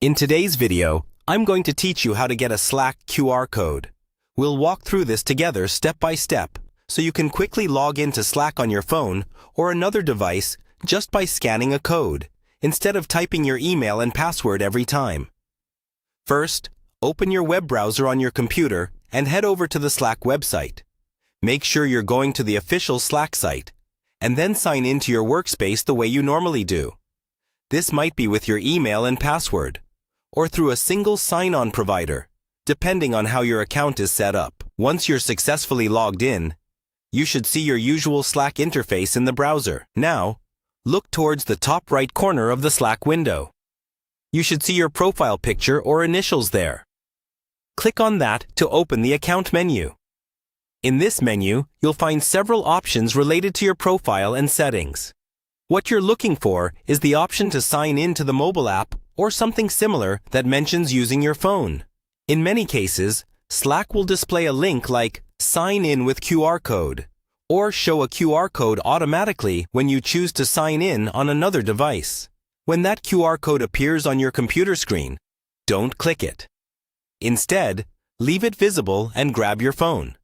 In today's video, I'm going to teach you how to get a Slack QR code. We'll walk through this together step by step, so you can quickly log into Slack on your phone or another device just by scanning a code, instead of typing your email and password every time. First, open your web browser on your computer and head over to the Slack website. Make sure you're going to the official Slack site, and then sign into your workspace the way you normally do. This might be with your email and password, or through a single sign-on provider, depending on how your account is set up. Once you're successfully logged in, you should see your usual Slack interface in the browser. Now, look towards the top right corner of the Slack window. You should see your profile picture or initials there. Click on that to open the account menu. In this menu, you'll find several options related to your profile and settings. What you're looking for is the option to sign in to the mobile app or something similar that mentions using your phone. In many cases, Slack will display a link like "Sign in with QR code" or show a QR code automatically when you choose to sign in on another device. When that QR code appears on your computer screen, don't click it. Instead, leave it visible and grab your phone.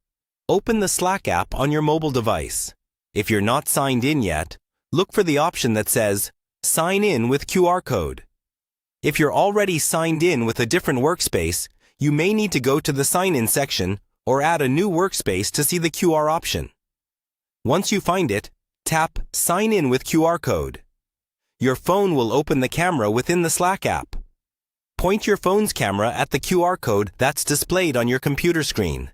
Open the Slack app on your mobile device. If you're not signed in yet, look for the option that says "Sign in with QR code." If you're already signed in with a different workspace, you may need to go to the sign-in section or add a new workspace to see the QR option. Once you find it, tap "Sign in with QR code." Your phone will open the camera within the Slack app. Point your phone's camera at the QR code that's displayed on your computer screen.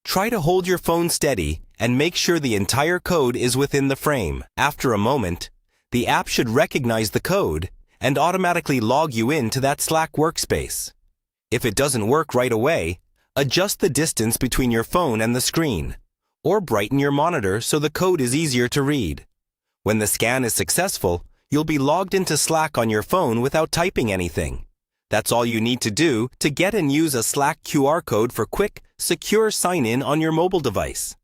Try to hold your phone steady and make sure the entire code is within the frame. After a moment, the app should recognize the code and automatically log you in to that Slack workspace. If it doesn't work right away, adjust the distance between your phone and the screen, or brighten your monitor so the code is easier to read. When the scan is successful, you'll be logged into Slack on your phone without typing anything. That's all you need to do to get and use a Slack QR code for quick, secure sign-in on your mobile device.